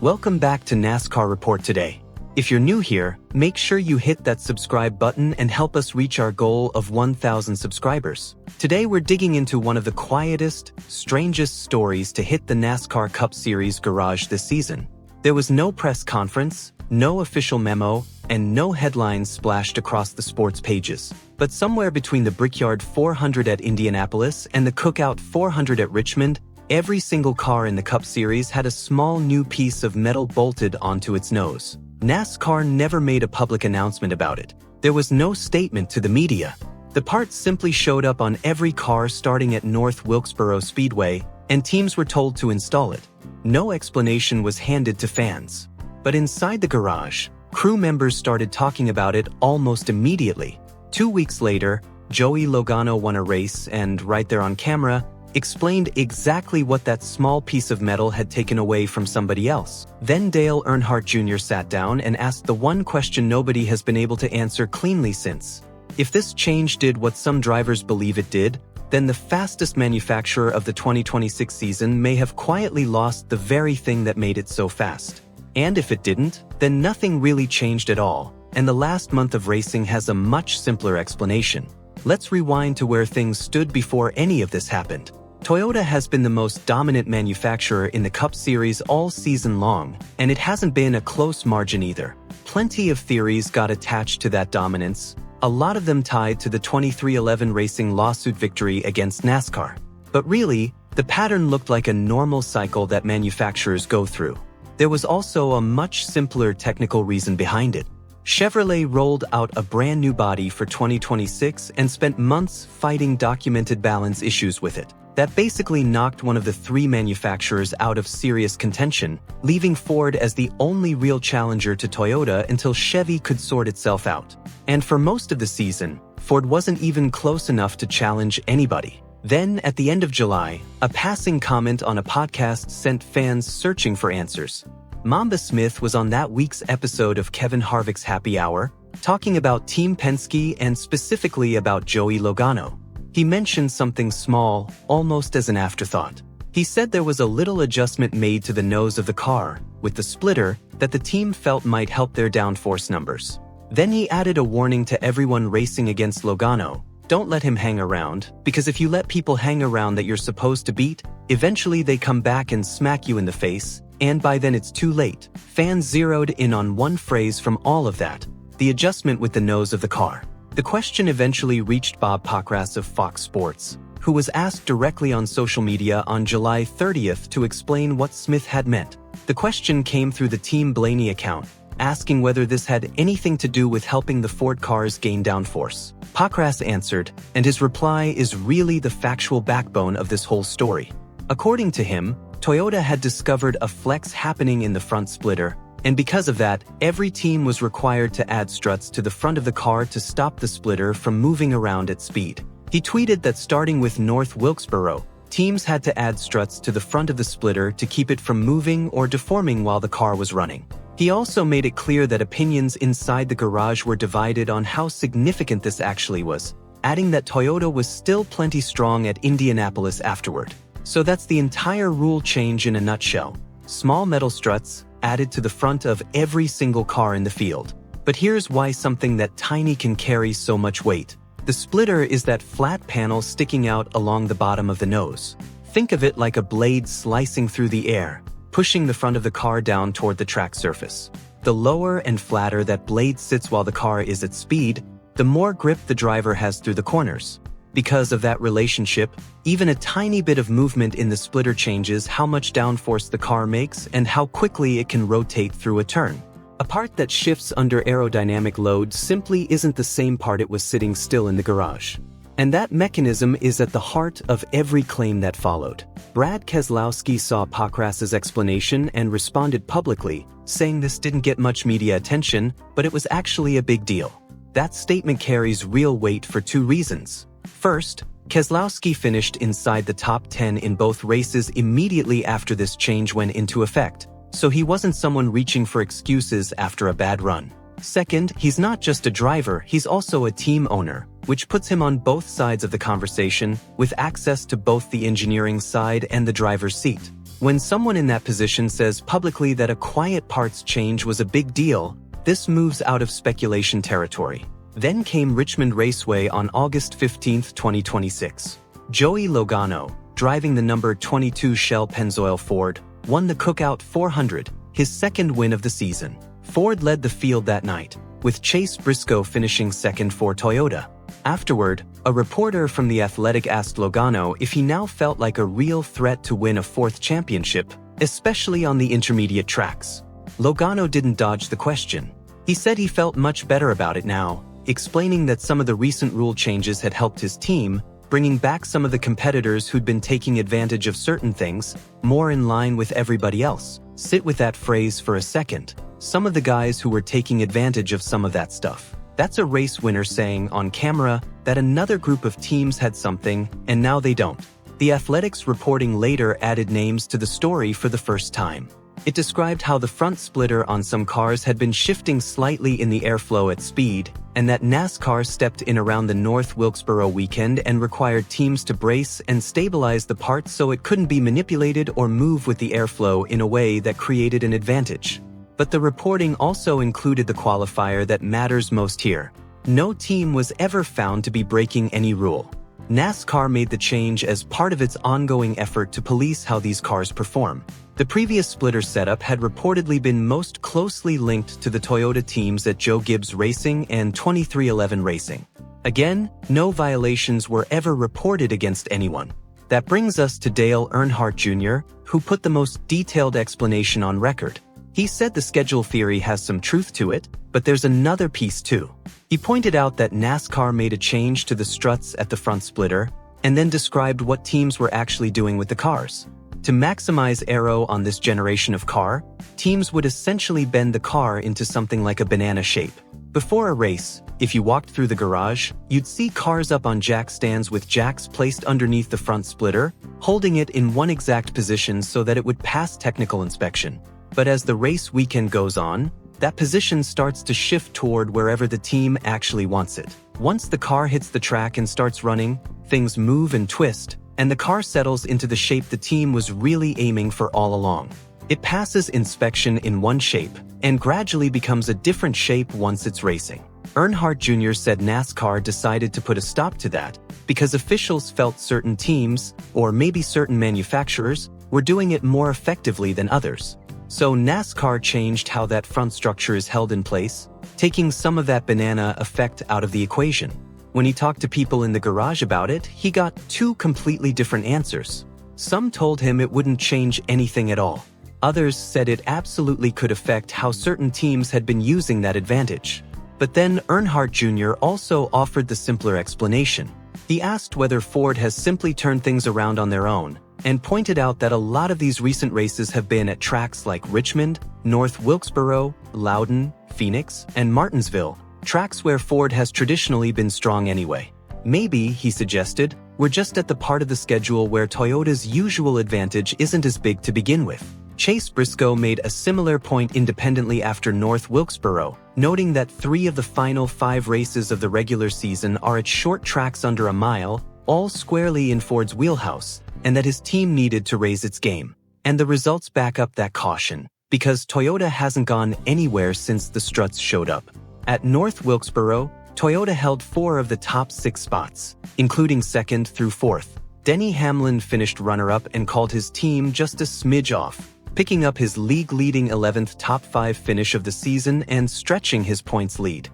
Welcome back to NASCAR Report today. If you're new here, make sure you hit that subscribe button and help us reach our goal of 1,000 subscribers. Today we're digging into one of the quietest, strangest stories to hit the NASCAR Cup Series garage this season. There was no press conference, no official memo, and no headlines splashed across the sports pages. But somewhere between the Brickyard 400 at Indianapolis and the Cookout 400 at Richmond, every single car in the Cup Series had a small new piece of metal bolted onto its nose. NASCAR never made a public announcement about it. There was no statement to the media. The part simply showed up on every car starting at North Wilkesboro Speedway, and teams were told to install it. No explanation was handed to fans. But inside the garage, crew members started talking about it almost immediately. 2 weeks later, Joey Logano won a race and, right there on camera, explained exactly what that small piece of metal had taken away from somebody else. Then Dale Earnhardt Jr. sat down and asked the one question nobody has been able to answer cleanly since. If this change did what some drivers believe it did, then the fastest manufacturer of the 2026 season may have quietly lost the very thing that made it so fast. And if it didn't, then nothing really changed at all, and the last month of racing has a much simpler explanation. Let's rewind to where things stood before any of this happened. Toyota has been the most dominant manufacturer in the Cup Series all season long, and it hasn't been a close margin either. Plenty of theories got attached to that dominance, a lot of them tied to the 2311 Racing lawsuit victory against NASCAR. But really, the pattern looked like a normal cycle that manufacturers go through. There was also a much simpler technical reason behind it. Chevrolet rolled out a brand new body for 2026 and spent months fighting documented balance issues with it. That basically knocked one of the three manufacturers out of serious contention, leaving Ford as the only real challenger to Toyota until Chevy could sort itself out. And for most of the season, Ford wasn't even close enough to challenge anybody. Then, at the end of July, a passing comment on a podcast sent fans searching for answers. Mamba Smith was on that week's episode of Kevin Harvick's Happy Hour, talking about Team Penske and specifically about Joey Logano. He mentioned something small, almost as an afterthought. He said there was a little adjustment made to the nose of the car, with the splitter, that the team felt might help their downforce numbers. Then he added a warning to everyone racing against Logano. Don't let him hang around, because if you let people hang around that you're supposed to beat, eventually they come back and smack you in the face, and by then it's too late. Fans zeroed in on one phrase from all of that: the adjustment with the nose of the car. The question eventually reached Bob Pockrass of Fox Sports, who was asked directly on social media on July 30th to explain what Smith had meant. The question came through the Team Blaney account, asking whether this had anything to do with helping the Ford cars gain downforce. Pockrass answered, and his reply is really the factual backbone of this whole story. According to him, Toyota had discovered a flex happening in the front splitter, and because of that, every team was required to add struts to the front of the car to stop the splitter from moving around at speed. He tweeted that starting with North Wilkesboro, teams had to add struts to the front of the splitter to keep it from moving or deforming while the car was running. He also made it clear that opinions inside the garage were divided on how significant this actually was, adding that Toyota was still plenty strong at Indianapolis afterward. So that's the entire rule change in a nutshell. Small metal struts added to the front of every single car in the field. But here's why something that tiny can carry so much weight. The splitter is that flat panel sticking out along the bottom of the nose. Think of it like a blade slicing through the air, pushing the front of the car down toward the track surface. The lower and flatter that blade sits while the car is at speed, the more grip the driver has through the corners. Because of that relationship, even a tiny bit of movement in the splitter changes how much downforce the car makes and how quickly it can rotate through a turn. A part that shifts under aerodynamic load simply isn't the same part it was sitting still in the garage. And that mechanism is at the heart of every claim that followed. Brad Keselowski saw Pockrass's explanation and responded publicly, saying this didn't get much media attention, but it was actually a big deal. That statement carries real weight for two reasons. First, Keselowski finished inside the top 10 in both races immediately after this change went into effect, so he wasn't someone reaching for excuses after a bad run. Second, he's not just a driver, he's also a team owner, which puts him on both sides of the conversation, with access to both the engineering side and the driver's seat. When someone in that position says publicly that a quiet parts change was a big deal, this moves out of speculation territory. Then came Richmond Raceway on August 15, 2026. Joey Logano, driving the number 22 Shell Pennzoil Ford, won the Cookout 400, his second win of the season. Ford led the field that night, with Chase Briscoe finishing second for Toyota. Afterward, a reporter from The Athletic asked Logano if he now felt like a real threat to win a fourth championship, especially on the intermediate tracks. Logano didn't dodge the question. He said he felt much better about it now, explaining that some of the recent rule changes had helped his team, bringing back some of the competitors who'd been taking advantage of certain things, more in line with everybody else. Sit with that phrase for a second. Some of the guys who were taking advantage of some of that stuff. That's a race winner saying on camera that another group of teams had something and now they don't. The Athletic's reporting later added names to the story for the first time. It described how the front splitter on some cars had been shifting slightly in the airflow at speed, and that NASCAR stepped in around the North Wilkesboro weekend and required teams to brace and stabilize the part so it couldn't be manipulated or move with the airflow in a way that created an advantage. But the reporting also included the qualifier that matters most here. No team was ever found to be breaking any rule. NASCAR made the change as part of its ongoing effort to police how these cars perform. The previous splitter setup had reportedly been most closely linked to the Toyota teams at Joe Gibbs Racing and 2311 Racing. Again, no violations were ever reported against anyone. That brings us to Dale Earnhardt Jr., who put the most detailed explanation on record. He said the schedule theory has some truth to it, but there's another piece too. He pointed out that NASCAR made a change to the struts at the front splitter, and then described what teams were actually doing with the cars. To maximize aero on this generation of car, teams would essentially bend the car into something like a banana shape. Before a race, if you walked through the garage, you'd see cars up on jack stands with jacks placed underneath the front splitter, holding it in one exact position so that it would pass technical inspection. But as the race weekend goes on, that position starts to shift toward wherever the team actually wants it. Once the car hits the track and starts running, things move and twist, and the car settles into the shape the team was really aiming for all along. It passes inspection in one shape, and gradually becomes a different shape once it's racing. Earnhardt Jr. said NASCAR decided to put a stop to that because officials felt certain teams, or maybe certain manufacturers, were doing it more effectively than others. So NASCAR changed how that front structure is held in place, taking some of that banana effect out of the equation. When he talked to people in the garage about it, he got two completely different answers. Some told him it wouldn't change anything at all. Others said it absolutely could affect how certain teams had been using that advantage. But then Earnhardt Jr. also offered the simpler explanation. He asked whether Ford has simply turned things around on their own, and pointed out that a lot of these recent races have been at tracks like Richmond, North Wilkesboro, Loudon, Phoenix, and Martinsville, tracks where Ford has traditionally been strong anyway. Maybe, he suggested, we're just at the part of the schedule where Toyota's usual advantage isn't as big to begin with. Chase Briscoe made a similar point independently after North Wilkesboro, noting that 3 of the final 5 races of the regular season are at short tracks under a mile, all squarely in Ford's wheelhouse, and that his team needed to raise its game. And the results back up that caution, because Toyota hasn't gone anywhere since the struts showed up. At North Wilkesboro, Toyota held 4 of the top 6 spots, including 2nd through 4th. Denny Hamlin finished runner-up and called his team just a smidge off, picking up his league-leading 11th top 5 finish of the season and stretching his points lead.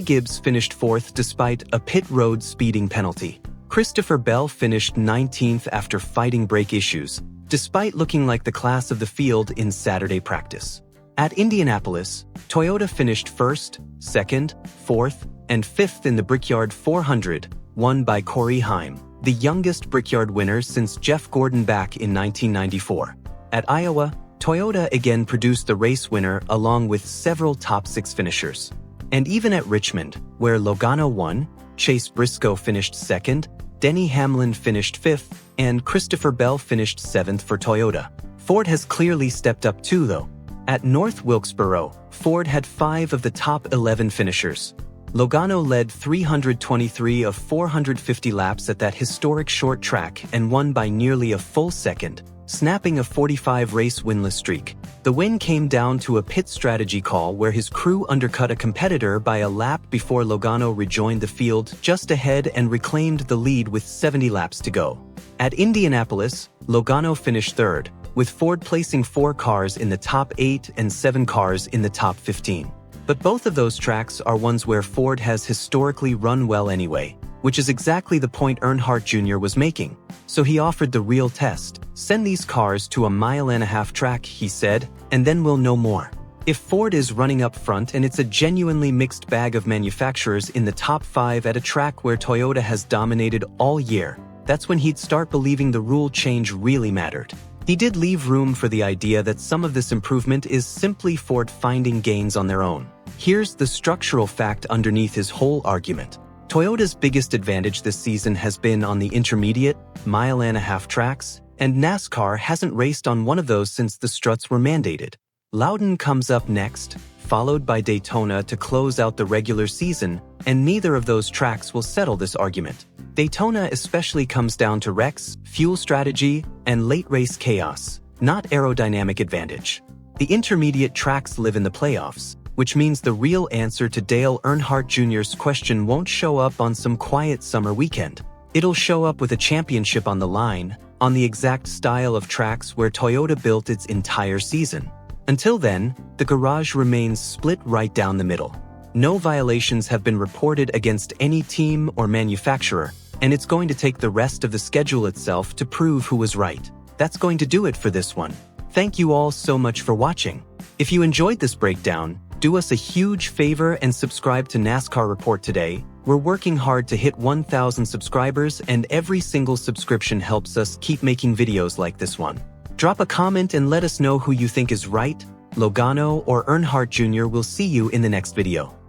Gibbs finished 4th despite a pit road speeding penalty. Christopher Bell finished 19th after fighting brake issues, despite looking like the class of the field in Saturday practice. At Indianapolis, Toyota finished 1st, 2nd, 4th, and 5th in the Brickyard 400, won by Corey Heim, the youngest Brickyard winner since Jeff Gordon back in 1994. At Iowa, Toyota again produced the race winner along with several top 6 finishers. And even at Richmond, where Logano won, Chase Briscoe finished 2nd, Denny Hamlin finished 5th, and Christopher Bell finished 7th for Toyota. Ford has clearly stepped up too, though. At North Wilkesboro, Ford had 5 of the top 11 finishers. Logano led 323 of 450 laps at that historic short track and won by nearly a full second, snapping a 45-race winless streak. The win came down to a pit strategy call where his crew undercut a competitor by a lap before Logano rejoined the field just ahead and reclaimed the lead with 70 laps to go. At Indianapolis, Logano finished third, with Ford placing 4 cars in the top 8 and 7 cars in the top 15. But both of those tracks are ones where Ford has historically run well anyway, which is exactly the point Earnhardt Jr. was making. So he offered the real test. Send these cars to a 1.5 mile track, he said, and then we'll know more. If Ford is running up front and it's a genuinely mixed bag of manufacturers in the top 5 at a track where Toyota has dominated all year, that's when he'd start believing the rule change really mattered. He did leave room for the idea that some of this improvement is simply Ford finding gains on their own. Here's the structural fact underneath his whole argument. Toyota's biggest advantage this season has been on the intermediate, 1.5 mile tracks, and NASCAR hasn't raced on one of those since the struts were mandated. Loudon comes up next, followed by Daytona to close out the regular season, and neither of those tracks will settle this argument. Daytona especially comes down to wrecks, fuel strategy, and late race chaos, not aerodynamic advantage. The intermediate tracks live in the playoffs, which means the real answer to Dale Earnhardt Jr.'s question won't show up on some quiet summer weekend. It'll show up with a championship on the line, on the exact style of tracks where Toyota built its entire season. Until then, the garage remains split right down the middle. No violations have been reported against any team or manufacturer, and it's going to take the rest of the schedule itself to prove who was right. That's going to do it for this one. Thank you all so much for watching. If you enjoyed this breakdown, do us a huge favor and subscribe to NASCAR Report today. We're working hard to hit 1,000 subscribers, and every single subscription helps us keep making videos like this one. Drop a comment and let us know who you think is right, Logano or Earnhardt Jr. We'll see you in the next video.